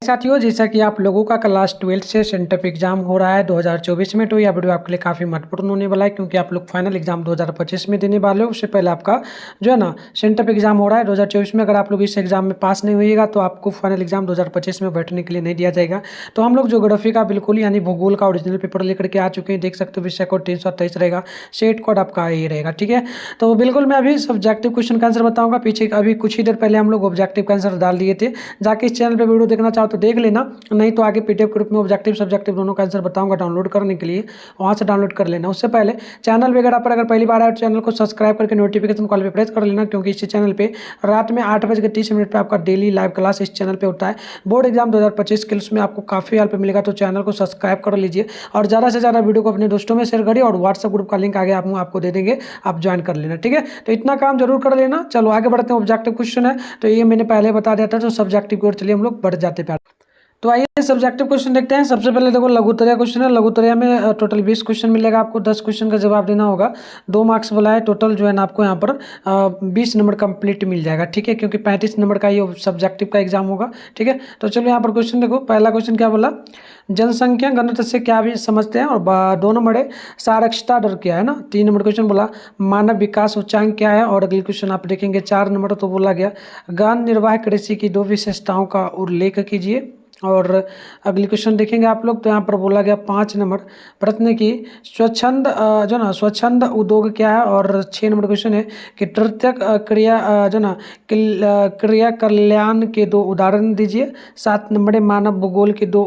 साथियों, जैसा कि आप लोगों का क्लास 12 से सेंटअप एग्जाम हो रहा है 2024 में, तो यह वीडियो आपके लिए काफ़ी महत्वपूर्ण होने वाला है क्योंकि आप लोग फाइनल एग्जाम 2025 में देने वाले हो। उससे पहले आपका जो है ना सेंटअप एग्जाम हो रहा है 2024 में। अगर आप लोग इस एग्जाम में पास नहीं होइएगा तो आपको फाइनल एग्जाम 2025 में बैठने के लिए नहीं दिया जाएगा। तो हम लोग ज्योग्राफी का बिल्कुल यानी भूगोल का ओरिजिनल पेपर लेकर के आ चुके हैं। देख सकते हो विषय कोड 328 रहेगा, सेट कोड आपका ये रहेगा। ठीक है, तो बिल्कुल मैं अभी सब्जेक्टिव क्वेश्चन का आंसर बताऊंगा। पीछे अभी कुछ ही देर पहले हम लोग ऑब्जेक्टिव का आंसर डाल दिए थे। जाके इस चैनल पर वीडियो देखना चाहो तो देख लेना, नहीं तो आगे पीडीएफ ग्रुप में ऑब्जेक्टिव सब्जेक्टिव दोनों का आंसर बताऊंगा डाउनलोड करने के लिए, वहां से डाउनलोड कर लेना। उससे पहले चैनल वगैरह पर अगर पहली बार आए तो चैनल को सब्सक्राइब करके नोटिफिकेशन कॉल पे प्रेस कर लेना, क्योंकि इसी चैनल पे रात में 8:30 पर आपका डेली लाइव क्लास इस चैनल पे होता है। बोर्ड एग्जाम 2025 के उसमें आपको काफ़ी हेल्प मिलेगा, तो चैनल को सब्सक्राइब कर लीजिए और ज़्यादा से ज़्यादा वीडियो को अपने दोस्तों में शेयर करिए और व्हाट्सएप ग्रुप का लिंक आगे आपको दे देंगे, आप ज्वाइन कर लेना। ठीक है, तो इतना काम जरूर कर लेना। चलो आगे बढ़ते हैं। ऑब्जेक्टिव क्वेश्चन है तो ये मैंने पहले बता दिया था, तो सब्जेक्टिव की ओर चलिए हम लोग बढ़ जाते हैं। तो आइए सब्जेक्टिव क्वेश्चन देखते हैं। सबसे पहले देखो लघुतरया क्वेश्चन है। लघुतरया में टोटल 20 क्वेश्चन मिलेगा आपको, 10 क्वेश्चन का जवाब देना होगा। 2 मार्क्स वाला है टोटल, जो है ना आपको यहाँ पर 20 नंबर कंप्लीट मिल जाएगा। ठीक है, क्योंकि 35 नंबर का ये सब्जेक्टिव का एग्जाम होगा। ठीक है, तो चलो यहाँ पर क्वेश्चन देखो। पहला क्वेश्चन क्या बोला, जनसंख्या घनत्व से क्या भी समझते हैं, और 2 नंबर है साक्षरता दर क्या है ना। 3 नंबर क्वेश्चन बोला मानव विकास सूचकांक क्या है, और अगले क्वेश्चन आप देखेंगे 4 नंबर तो बोला गया गहन निर्वाह कृषि की 2 विशेषताओं का उल्लेख कीजिए। और अगली क्वेश्चन देखेंगे आप लोग तो यहाँ पर बोला गया 5 नंबर प्रश्न की स्वच्छंद जो ना स्वच्छंद उद्योग क्या है। और 6 नंबर क्वेश्चन है कि तृतीयक क्रिया जो ना क्रिया कल्याण के 2 उदाहरण दीजिए। 7 नंबर है मानव भूगोल के 2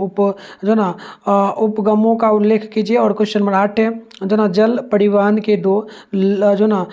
उपगमों का उल्लेख कीजिए। और क्वेश्चन नंबर 8 है जो ना जल परिवहन के 2 जो ना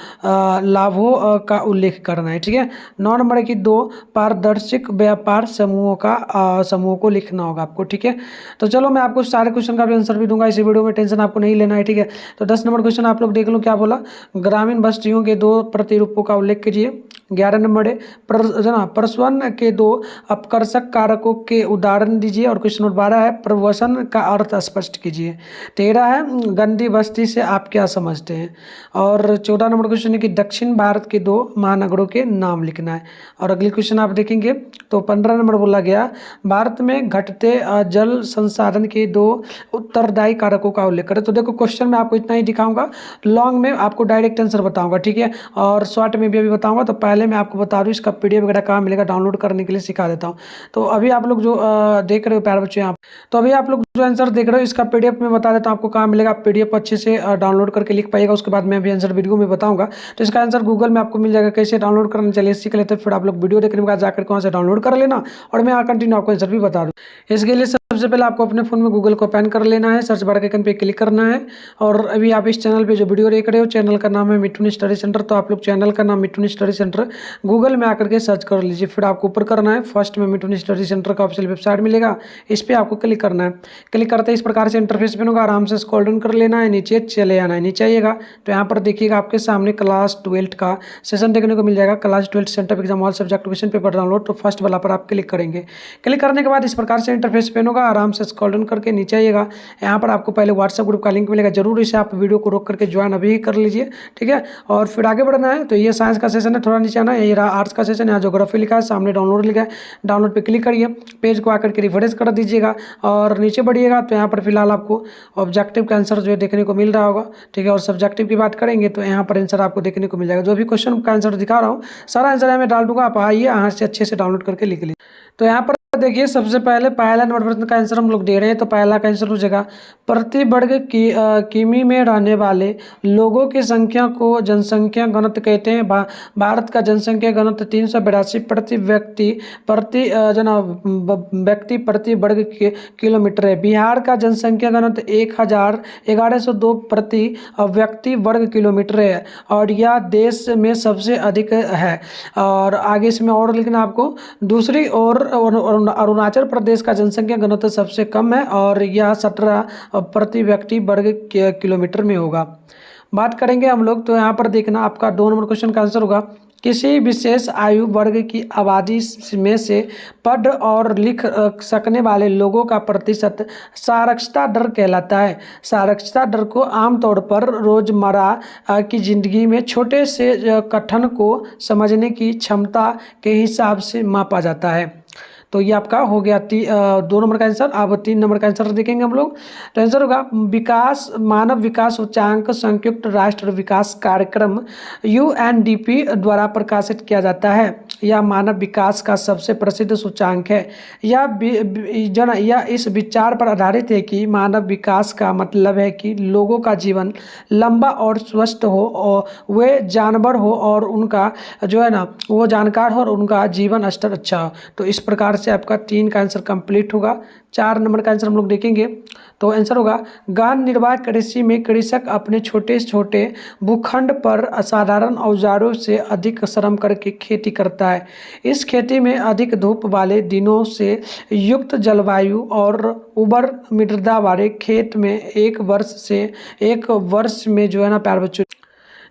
लाभों का उल्लेख करना है। ठीक है, 9 नंबर की 2 पारदर्शिक व्यापार समूह को लिखना होगा आपको। ठीक है, तो चलो मैं आपको सारे क्वेश्चन का भी आंसर भी दूंगा इसी वीडियो में, टेंशन आपको नहीं लेना है। ठीक है, तो 10 नंबर क्वेश्चन आप लोग देख लो क्या बोला, ग्रामीण बस्तियों के 2 प्रतिरूपों का उल्लेख कीजिए। 11 नंबर है प्रसवन के 2 अपकर्षक कारकों के उदाहरण दीजिए। और क्वेश्चन नंबर 12 है प्रवसन का अर्थ स्पष्ट कीजिए। 13 है गंदी बस्ती से आप क्या समझते हैं। और 14 नंबर क्वेश्चन है कि दक्षिण भारत के 2 महानगरों के नाम लिखना है। और अगली क्वेश्चन आप देखेंगे तो 15 नंबर बोला गया भारत में घटते जल संसाधन के 2 उत्तरदायी कारकों का उल्लेख करें। तो देखो क्वेश्चन में आपको इतना ही दिखाऊंगा, लॉन्ग में आपको डायरेक्ट आंसर बताऊंगा। ठीक है, और शॉर्ट में भी अभी बताऊंगा। तो पहले मैं आपको बता दूं इसका पीडीएफ वगैरह कहाँ मिलेगा, डाउनलोड करने के लिए सिखा देता हूँ। तो अभी आप लोग जो देख रहे हो प्यारे बच्चे यहाँ, तो अभी आप लोग जो आंसर देख रहे हो इसका पीडीएफ में बता देता हूँ आपको कहाँ मिलेगा। आप पीडीएफ अच्छे से डाउनलोड करके लिख पाइएगा, उसके बाद मैं भी आंसर वीडियो में बताऊंगा। तो इसका आंसर गूगल में आपको मिल जाएगा, कैसे डाउनलोड करना चलिए सीख लेते हैं। फिर आप लोग वीडियो देखने के बाद जाकर वहाँ से डाउनलोड कर लेना और मैं कंटिन्यू आपको आंसर भी बता दूँ। इसके लिए सबसे पहले आपको अपने फोन में गूगल को ओपन कर लेना है, सर्च बार के आइकन पे क्लिक करना है। और अभी आप इस चैनल पे जो वीडियो देख रहे हो चैनल का नाम है मिठुन स्टडी सेंटर, तो आप लोग चैनल का नाम मिठुन स्टडी सेंटर गूगल में आकर के सर्च कर लीजिए। फिर आपको ऊपर करना है, फर्स्ट में मिठुन स्टडी सेंटर का ऑफिशियल वेबसाइट मिलेगा, इस पर आपको क्लिक करना है। क्लिक करते इस प्रकार से इंटरफेस बनेगा, आराम से स्क्रॉल डाउन कर लेना है, नीचे चले आना है। नीचे आइएगा तो यहाँ पर देखिएगा आपके सामने क्लास 12 का सेशन देखने को मिल जाएगा, class 12 centre exam all subject question paper download. तो फर्स्ट वाला पर आप क्लिक करेंगे। क्लिक करने के बाद इस प्रकार से इंटरफेस पेन होगा, आराम से स्क्रॉल डाउन करके नीचे आइएगा। यहाँ पर आपको पहले व्हाट्सएप ग्रुप का लिंक मिलेगा, जरूर इसे आप वीडियो को रोक करके ज्वाइन अभी कर लीजिए। ठीक है, और फिर आगे बढ़ना है। तो ये साइंस का सेशन है, थोड़ा नीचे आना है, ये रहा आर्ट्स का सेशन, यहाँ ज्योग्राफी लिखा है, सामने डाउनलोड लिखा है, डाउनलोड पे क्लिक करिए, पेज को आकर के रिफ्रेश कर दीजिएगा और नीचे बढ़िएगा। तो यहाँ पर फिलहाल आपको ऑब्जेक्टिव का आंसर जो है देखने को मिल रहा होगा। ठीक है, और सब्जेक्टिव की बात करेंगे तो यहाँ पर आंसर आपको देखने को मिल जाएगा। जो भी क्वेश्चन का आंसर दिखा रहा हूँ सारा आंसर यहाँ मैं डाल दूंगा, आप आइए यहाँ से अच्छे से डाउनलोड करके लिख लीजिए। तो यहाँ पर देखिए सबसे पहले पहला नंबर प्रश्न का आंसर हम लोग दे रहे हैं। तो पहला का आंसर हो जाएगा प्रति वर्ग किमी में रहने वाले लोगों की संख्या को जनसंख्या घनत्व कहते हैं। भारत का जनसंख्या घनत्व 382 प्रति व्यक्ति प्रति वर्ग किलोमीटर है। बिहार का जनसंख्या घनत्व 1102 प्रति व्यक्ति वर्ग किलोमीटर है और यह देश में सबसे अधिक है। और आगे इसमें और लिखना आपको, दूसरी ओर अरुणाचल प्रदेश का जनसंख्या घनत्व सबसे कम है और यह 17 प्रति व्यक्ति वर्ग किलोमीटर में होगा। बात करेंगे हम लोग तो यहाँ पर देखना आपका 2 नंबर क्वेश्चन का आंसर होगा किसी विशेष आयु वर्ग की आबादी में से पढ़ और लिख सकने वाले लोगों का प्रतिशत साक्षरता दर कहलाता है। साक्षरता दर को आमतौर पर रोजमर्रा की जिंदगी में छोटे से कथन को समझने की क्षमता के हिसाब से मापा जाता है। तो ये आपका हो गया 2 नंबर का आंसर। अब 3 नंबर का आंसर देखेंगे हम लोग। तो आंसर होगा विकास मानव विकास सूचांक संयुक्त राष्ट्र विकास कार्यक्रम यूएनडीपी द्वारा प्रकाशित किया जाता है। यह मानव विकास का सबसे प्रसिद्ध सूचांक है। यह इस विचार पर आधारित है कि मानव विकास का मतलब है कि लोगों का जीवन लंबा और स्वस्थ हो और वे जानवर हो और उनका जो है ना वो जानकार हो और उनका जीवन स्तर अच्छा हो। तो इस प्रकार से आपका 3 का आंसर कंप्लीट होगा। 4 नंबर का आंसर हम लोग देखेंगे। तो आंसर होगा गहन निर्वाह कृषि में कृषक अपने छोटे छोटे भूखंड पर असाधारण औजारों से अधिक श्रम करके खेती करता है। इस खेती में अधिक धूप वाले दिनों से युक्त जलवायु और उर्वर मृदा वाले खेत में एक वर्ष में जो है ना प्यारे बच्चों,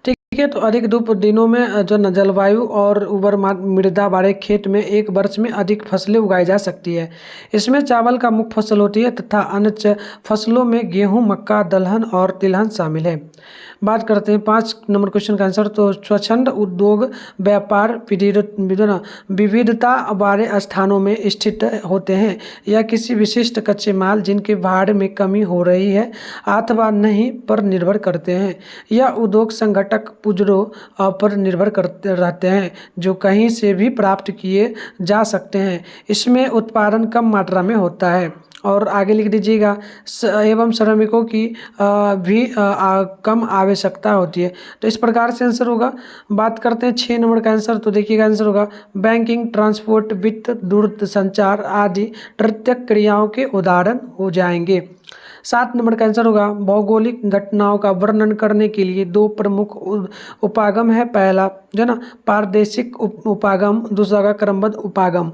ठीक है, तो अधिक धूप दिनों में जो न जलवायु और उर्वर मृदा वाले खेत में एक वर्ष में अधिक फसलें उगाई जा सकती है। इसमें चावल का मुख्य फसल होती है तथा अन्य फसलों में गेहूं, मक्का, दलहन और तिलहन शामिल है। बात करते हैं 5 नंबर क्वेश्चन का आंसर। तो स्वच्छंद उद्योग व्यापार विविधता वाले स्थानों में स्थित होते हैं। यह किसी विशिष्ट कच्चे माल जिनके भाड़ में कमी हो रही है अथवा नहीं पर निर्भर करते हैं। यह उद्योग संगठक पुजरों पर निर्भर करते रहते हैं जो कहीं से भी प्राप्त किए जा सकते हैं। इसमें उत्पादन कम मात्रा में होता है। और आगे लिख दीजिएगा एवं श्रमिकों की भी कम आवश्यकता होती है। तो इस प्रकार से आंसर होगा। बात करते हैं 6 नंबर का आंसर। तो देखिएगा आंसर होगा बैंकिंग, ट्रांसपोर्ट, वित्त, दूरसंचार आदि प्रत्यक्ष क्रियाओं के उदाहरण हो जाएंगे। 7 नंबर का आंसर होगा भौगोलिक घटनाओं का वर्णन करने के लिए 2 प्रमुख उपागम है। पहला जो है ना पारदेशिक उपागम, दूसरा का क्रमबद्ध उपागम।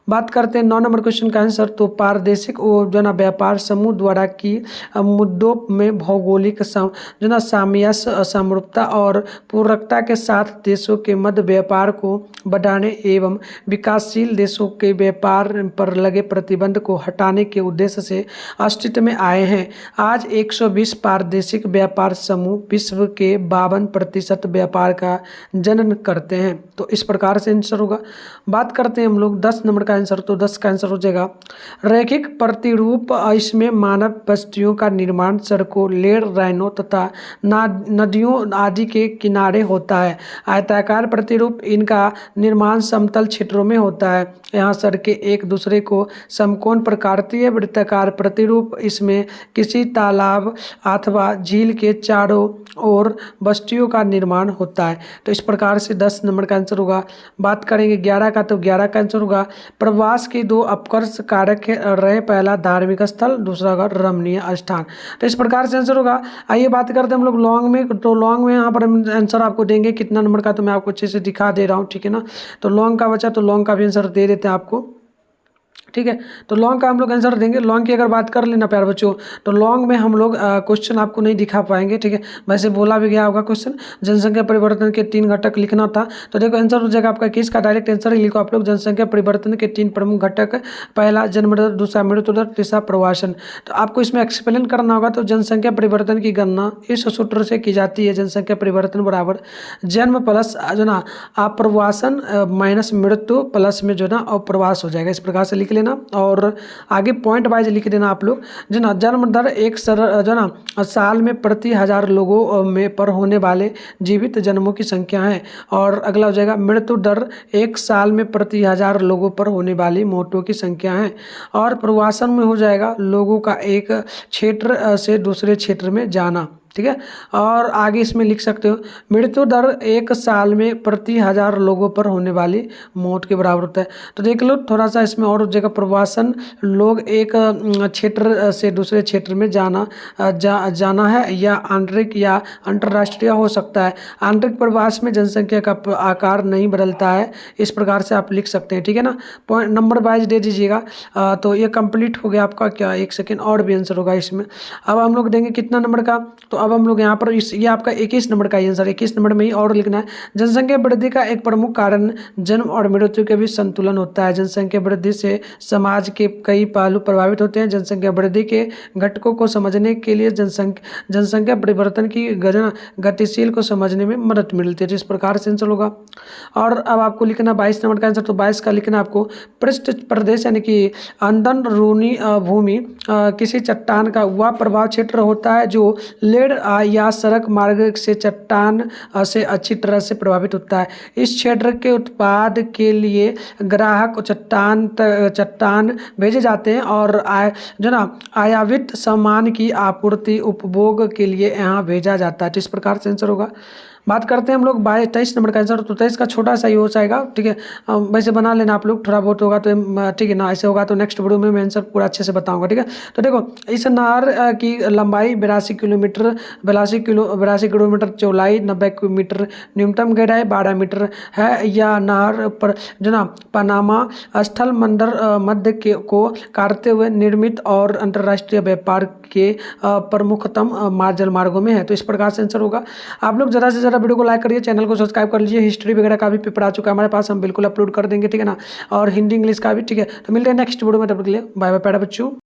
बात करते हैं 9 नंबर क्वेश्चन का आंसर। तो पारदेशिक जो ना व्यापार समूह द्वारा की मुद्दों में भौगोलिक जो ना सामंजस्य, समरूपता और पूरकता के साथ देशों के मध्य व्यापार को बढ़ाने एवं विकासशील देशों के व्यापार पर लगे प्रतिबंध को हटाने के उद्देश्य से अस्तित्व में आए हैं। आज 120 पारदेशिक व्यापार समूह विश्व के 52% व्यापार का जनन करते हैं। तो इस प्रकार से आंसर होगा। बात करते हैं हम लोग 10 नंबर का आंसर। तो 10 का आंसर हो जाएगा रैखिक प्रतिरूप। इसमें मानव बस्तियों का निर्माण सड़कों, लेर, रैनों तथा नदियों आदि के किनारे होता है। आयताकार प्रतिरूप इनका निर्माण समतल क्षेत्रों में होता है। यहाँ सड़कें एक दूसरे को समकोण पर काटती है। वृत्ताकार प्रतिरूप इसमें किसी तालाब अथवा झील के चारों ओर बस्तियों का निर्माण होता है। तो इस प्रकार से 10 नंबर का आंसर होगा। बात करेंगे 11 का। तो 11 का आंसर होगा प्रवास के 2 अपकर्ष कारक रहे। पहला धार्मिक स्थल, दूसरा होगा रमणीय स्थान। तो इस प्रकार से आंसर होगा। आइए बात करते हैं हम लोग लॉन्ग में। तो लॉन्ग में यहाँ पर हम आंसर आपको देंगे कितना नंबर का, तो मैं आपको अच्छे से दिखा दे रहा हूँ, ठीक है ना। तो लॉन्ग का बचा तो लॉन्ग का भी आंसर दे देते हैं आपको, ठीक है। तो लॉन्ग का हम लोग आंसर देंगे। लॉन्ग की अगर बात कर लेना प्यारे बच्चों, तो लॉन्ग में हम लोग क्वेश्चन आपको नहीं दिखा पाएंगे, ठीक है। वैसे बोला भी गया होगा क्वेश्चन जनसंख्या परिवर्तन के 3 घटक लिखना था। तो देखो आंसर हो जाएगा आपका किसका, डायरेक्ट आंसर ही लिखो आप लोग। जनसंख्या परिवर्तन के 3 प्रमुख घटक, पहला जन्म दर, दूसरा मृत्यु दर, तीसरा प्रवासन। तो आपको इसमें एक्सप्लेन करना होगा। तो जनसंख्या परिवर्तन की गणना इस सूत्र से की जाती है। जनसंख्या परिवर्तन बराबर जन्म प्लस जो ना अप्रवासन माइनस मृत्यु प्लस में जो ना अप्रवास हो जाएगा। इस प्रकार से लिख लेना और आगे पॉइंट वाइज लिख देना आप लोग। जो ना जन्म दर एक जो ना साल में प्रति 1000 लोगों में पर होने वाले जीवित जन्मों की संख्या है। और अगला हो जाएगा मृत्यु दर 1 साल में प्रति 1000 लोगों पर होने वाली मौतों की संख्या है। और प्रवासन में हो जाएगा लोगों का एक क्षेत्र से दूसरे क्षेत्र में जाना, ठीक है। और आगे इसमें लिख सकते हो मृत्यु दर 1 साल में प्रति 1000 लोगों पर होने वाली मौत के बराबर होता है। तो देख लो थोड़ा सा इसमें और जगह प्रवासन, लोग एक क्षेत्र से दूसरे क्षेत्र में जाना है या आंतरिक या अंतर्राष्ट्रीय हो सकता है। आंतरिक प्रवास में जनसंख्या का आकार नहीं बदलता है। इस प्रकार से आप लिख सकते हैं, ठीक है ना। पॉइंट नंबर वाइज दे दीजिएगा। तो ये कंप्लीट हो गया आपका क्या, 1 सेकेंड और भी आंसर होगा इसमें। अब हम लोग देंगे कितना नंबर का, तो अब हम लोग यहाँ पर ये आपका 21 नंबर का आंसर, 21 नंबर में ही और लिखना है। जनसंख्या वृद्धि का एक प्रमुख कारण जन्म और मृत्यु के बीच संतुलन होता है। जनसंख्या वृद्धि से समाज के कई पहलू प्रभावित होते हैं। जनसंख्या वृद्धि के घटकों को समझने के लिए जनसंख्या परिवर्तन की गतिशील को समझने में मदद मिलती है। तो इस प्रकार से आंसर होगा। और अब आपको लिखना 22 नंबर का आंसर, तो 22 का लिखना आपको पृष्ठ प्रदेश यानी कि अंदरूनी भूमि किसी चट्टान का वह प्रभाव क्षेत्र होता है जो लेड या सड़क मार्ग से चट्टान से अच्छी तरह से प्रभावित होता है। इस क्षेत्र के उत्पाद के लिए ग्राहक चट्टान भेजे जाते हैं और आयातित सामान की आपूर्ति उपभोग के लिए यहाँ भेजा जाता है। तो इस प्रकार से आंसर होगा। बात करते हैं हम लोग 23 नंबर का आंसर, तो 23 का छोटा सा ही हो जाएगा, ठीक है। वैसे बना लेना आप लोग, थोड़ा बहुत होगा तो ठीक है ना, ऐसे होगा तो नेक्स्ट वीडियो में मैं आंसर पूरा अच्छे से बताऊंगा, ठीक है। तो देखो इस नहर की लंबाई 82 किलोमीटर चौड़ाई, 90 मीटर न्यूनतम गहराई, 12 मीटर है। यह नहर पर पनामा स्थल मध्य को काटते हुए निर्मित और अंतर्राष्ट्रीय व्यापार के प्रमुखतम जल मार्गों में है। तो इस प्रकार से आंसर होगा। आप लोग ज़्यादा से ज़्यादा वीडियो को लाइक करिए, चैनल को सब्सक्राइब कर लीजिए। हिस्ट्री वगैरह का भी पेपर आ चुका है हमारे पास, हम बिल्कुल अपलोड कर देंगे, ठीक है ना। और हिंदी इंग्लिश का भी, ठीक है। तो मिलते हैं नेक्स्ट वीडियो में, तब तक के लिए बाय बाय प्यारे बच्चों।